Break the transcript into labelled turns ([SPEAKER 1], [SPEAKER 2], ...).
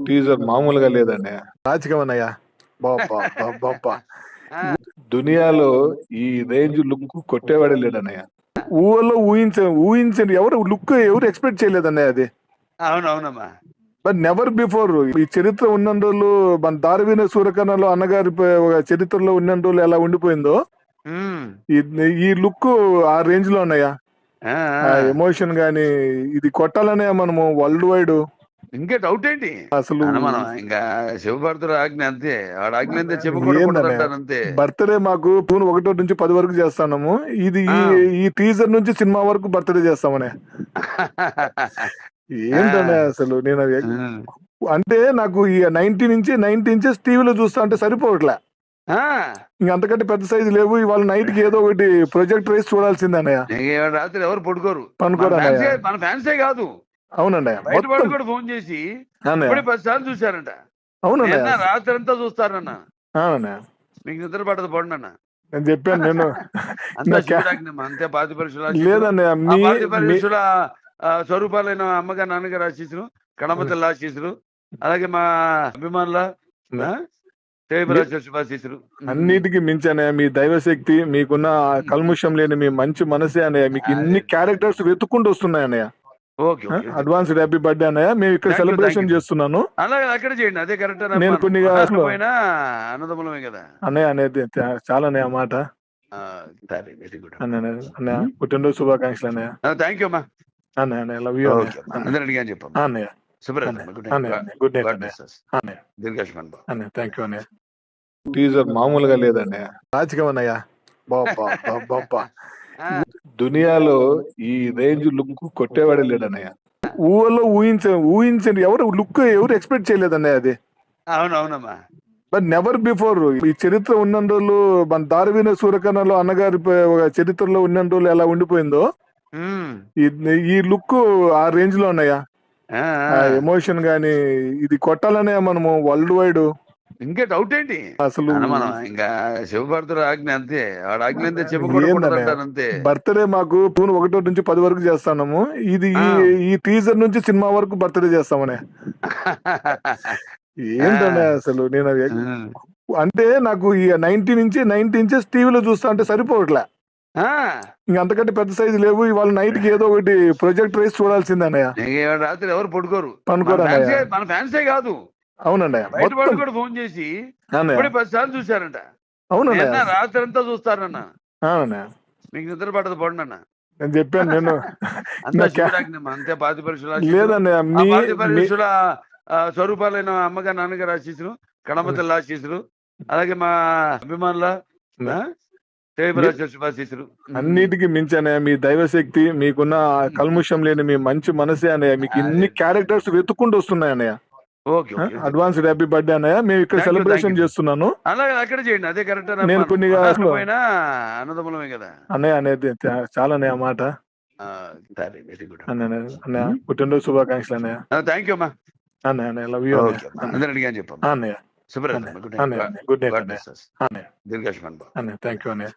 [SPEAKER 1] Teaser మామూలుగా లేదండి. రాజకీయం అన్నయ్య. బాబా
[SPEAKER 2] ఆ,
[SPEAKER 1] దునియాలో ఈ రేంజ్ లుక్ కొట్టేవాడే లేడన్నయ్య. ఊహలో ఊహించండి, ఎవరు ఎక్స్పెక్ట్ చేయలేదన్నయ్య అది.
[SPEAKER 2] అవునవునమ్మా.
[SPEAKER 1] బట్ నెవర్ బిఫోర్ ఈ చరిత్ర ఉన్న రోజులు, మన దారవీన సూర్యకర్ణలో అన్నగారి చరిత్రలో ఉన్న రోజులు ఎలా ఉండిపోయిందో
[SPEAKER 2] ఉమ్,
[SPEAKER 1] ఈ లుక్ ఆ రేంజ్ లో ఉన్నాయా.
[SPEAKER 2] ఆ,
[SPEAKER 1] ఆ
[SPEAKER 2] ఆ.
[SPEAKER 1] ఎమోషన్ గాని ఇది కొట్టాలనే మనము వరల్డ్ వైడ్
[SPEAKER 2] ఇంకా డౌట్ ఏంటి
[SPEAKER 1] అసలు
[SPEAKER 2] అన్న, మనం ఇంకా శివభారతుడు ఆజ్ఞ అంతే, వాడు ఆజ్ఞ అంతే చెప్పకూడదు
[SPEAKER 1] ఏందన్నయ్య.
[SPEAKER 2] అంటారు అంతే.
[SPEAKER 1] బర్త్డే మాకు జూన్ 1 నుంచి 10 వరకు చేస్తున్నాము. ఇది
[SPEAKER 2] ఆ.
[SPEAKER 1] ఈ టీజర్ నుంచి సినిమా వరకు బర్త్డే చేస్తామనే. ఏంటన్నయ్య అసలు నేను
[SPEAKER 2] ఉమ్.
[SPEAKER 1] అంటే నాకు ఈ 90 ఇంచెస్ టీవీలో చూస్తా అంటే సరిపోవట్లే.
[SPEAKER 2] ఆ,
[SPEAKER 1] ఇంకా అంతకంటే పెద్ద సైజు లేవు. ఇవాళ నైట్ కి ఏదో ఒకటి ప్రొజెక్ట్ రైస్ చూడాల్సిందే అన్నయ్య.
[SPEAKER 2] ఇంక ఇవాళ రాత్రి ఎవరు పడుకోరు.
[SPEAKER 1] పనుకోరు అన్నయ్య.
[SPEAKER 2] మన ఫ్యాన్సే కాదు,
[SPEAKER 1] అవునన్నయ్య,
[SPEAKER 2] బయట
[SPEAKER 1] మొత్తం
[SPEAKER 2] వాళ్ళు కూడా ఫోన్ చేసి
[SPEAKER 1] అన్నయ్య.
[SPEAKER 2] ఇప్పుడే 10 సార్లు చూశారంట.
[SPEAKER 1] అవునన్నయ్య,
[SPEAKER 2] నిన్న రాత్రి అంతా చూస్తారన్న.
[SPEAKER 1] అవునన్నయ్య.
[SPEAKER 2] మీకు నిద్ర పడదు పడండి అన్న.
[SPEAKER 1] నేను చెప్పాను నేను
[SPEAKER 2] అంతా
[SPEAKER 1] నా
[SPEAKER 2] శివుడాజ్ఞమ్మ, అంతే. పాతి పరీక్షలు
[SPEAKER 1] లేదన్నయ్య,
[SPEAKER 2] ఆ పాతి పరీక్షల స్వరూపాలైన అమ్మగారు నాన్నగారు ఆశీస్సులు, కడమతల్లి ఆశీస్సులు, అలాగే మా అభిమానుల శుభాశీస్సులు.
[SPEAKER 1] అన్నిటికీ మించి అన్నయ్య మీ దైవశక్తి, మీకున్న కల్ముషం లేని మీ మంచి మనసే అన్నయ్య. మీకు ఇన్ని క్యారెక్టర్స్ వెతుక్కుంటూ వస్తున్నాయి అన్నయ్య.
[SPEAKER 2] Okay okay.
[SPEAKER 1] Advance happy birthday అన్నయ్య. మేము ఇక్కడ
[SPEAKER 2] Thank you,
[SPEAKER 1] celebration
[SPEAKER 2] thank you.
[SPEAKER 1] చేస్తున్నాను.
[SPEAKER 2] అలాగే అక్కడ చేయండి, అదే కరెక్ట్.
[SPEAKER 1] నేను కొన్ని
[SPEAKER 2] పోయినా అన్నదమ్ములమే కదా
[SPEAKER 1] అన్నయ్య అనేది చాలా అన్నయ్య మాట.
[SPEAKER 2] వెరీ గుడ్
[SPEAKER 1] అన్నయ్య పుట్టినరోజు శుభాకాంక్షలు అన్నయ్య.
[SPEAKER 2] థ్యాంక్ యూ అమ్మా.
[SPEAKER 1] అన్నయ్య లవ్ యూ
[SPEAKER 2] అందరూ అడిగాను చెప్పమ్మా.
[SPEAKER 1] అన్నయ్య.
[SPEAKER 2] శుభ్రత
[SPEAKER 1] గుడ్ నైట్ అన్నయ్య.
[SPEAKER 2] దీర్ఘాష్మన్ బాబు.
[SPEAKER 1] అన్నయ్య థ్యాంక్ యూ అన్నయ్య. టీజర్ మామూలుగా లేదన్నయ్య. రాజకీయం అన్నయ్య. బాబా దునియాలో ఈ రేంజ్ లుక్ కొట్టేవాడే లేడన్నయ్య. ఊహలో ఊహించండి, ఎవరు ఎక్స్పెక్ట్ చేయలేదన్నయ్య అది.
[SPEAKER 2] అవునవునమ్మా.
[SPEAKER 1] బట్ నెవర్ బిఫోర్ ఈ చరిత్ర ఉన్న రోజులు, మన దారవీన సూర్యకర్ణలో అన్నగారి చరిత్రలో ఉన్న రోజులు ఎలా ఉండిపోయిందో
[SPEAKER 2] ఉమ్,
[SPEAKER 1] ఈ లుక్ ఆ రేంజ్ లో ఉన్నాయా.
[SPEAKER 2] ఆ,
[SPEAKER 1] ఆ
[SPEAKER 2] ఆ.
[SPEAKER 1] ఎమోషన్ గాని ఇది కొట్టాలనే మనము వరల్డ్ వైడ్
[SPEAKER 2] ఇంకా డౌట్ ఏంటి
[SPEAKER 1] అసలు
[SPEAKER 2] అన్న, మనం ఇంకా శివభారతుడు ఆజ్ఞ అంతే, వాడు ఆజ్ఞ అంతే చెప్పకూడదు అంటారు అంతే.
[SPEAKER 1] బర్త్డే మాకు జూన్ 1 నుంచి 10 వరకు చేస్తున్నాము. ఇది ఈ టీజర్ నుంచి సినిమా వరకు బర్త్డే చేస్తామనే. ఏంటన్నయ్య అసలు నేను అంటే నాకు ఈ 90 ఇంచెస్ టీవీలో చూస్తా అంటే సరిపోవట్లే. ఇంకా అంతకంటే పెద్ద సైజు లేవు. ఇవాళ నైట్ కి ఏదో ఒకటి ప్రొజెక్ట్ రైస్ చూడాల్సిందే అన్నయ్య.
[SPEAKER 2] ఇంక ఇవాళ రాత్రి ఎవరు పడుకోరు.
[SPEAKER 1] పనుకోరు అన్నయ్య.
[SPEAKER 2] మన ఫ్యాన్సే కాదు,
[SPEAKER 1] అవునన్నయ్య,
[SPEAKER 2] బయట
[SPEAKER 1] మొత్తం
[SPEAKER 2] వాళ్ళు కూడా ఫోన్ చేసి
[SPEAKER 1] అన్నయ్య.
[SPEAKER 2] ఇప్పుడే 10 సార్లు చూశారంట.
[SPEAKER 1] అవునన్నయ్య,
[SPEAKER 2] నిన్న రాత్రి అంతా చూస్తారన్న.
[SPEAKER 1] అవునన్నయ్య.
[SPEAKER 2] మీకు నిద్ర పడదు పడండి అన్న.
[SPEAKER 1] నేను చెప్పాను నేను
[SPEAKER 2] అంతా శివుడాజ్ఞమ్మ, అంతే. పాతి పరీక్షలు
[SPEAKER 1] లేదన్నయ్య,
[SPEAKER 2] పాతి పరీక్షల స్వరూపాలైన అమ్మగారు నాన్నగారు ఆశీస్సులు, కడమతల్లి ఆశీస్సులు, అలాగే మా అభిమానుల శుభాశీస్సులు.
[SPEAKER 1] అన్నిటికీ మించి అన్నయ్య మీ దైవశక్తి, మీకున్న కల్ముషం లేని మీ మంచి మనసే అన్నయ్య. మీకు ఇన్ని క్యారెక్టర్స్ వెతుక్కుంటూ వస్తున్నాయి అన్నయ్య.
[SPEAKER 2] Okay okay.
[SPEAKER 1] Advance happy birthday అన్నయ్య. మేము ఇక్కడ
[SPEAKER 2] Thank you,
[SPEAKER 1] celebration
[SPEAKER 2] thank you.
[SPEAKER 1] చేస్తున్నాను.
[SPEAKER 2] అలాగే అక్కడ చేయండి, అదే కరెక్ట్.
[SPEAKER 1] నేను కొన్ని
[SPEAKER 2] పోయినా అన్నదమ్ములమే కదా.
[SPEAKER 1] అన్నయ్య అనేది చాలా అన్నయ్య మాట.
[SPEAKER 2] వెరీ గుడ్
[SPEAKER 1] అన్నయ్య పుట్టినరోజు శుభాకాంక్షలు అన్నయ్య.
[SPEAKER 2] థ్యాంక్ యూ అమ్మా.
[SPEAKER 1] అన్నయ్య లవ్ యూ
[SPEAKER 2] అందరూ అడిగాను చెప్పమ్మా.
[SPEAKER 1] అన్నయ్య.
[SPEAKER 2] శుభ్రత
[SPEAKER 1] గుడ్ నైట్ అన్నయ్య.
[SPEAKER 2] దీర్ఘాష్మన్ బాబు.
[SPEAKER 1] అన్నయ్య థ్యాంక్ యూ అన్నయ్య.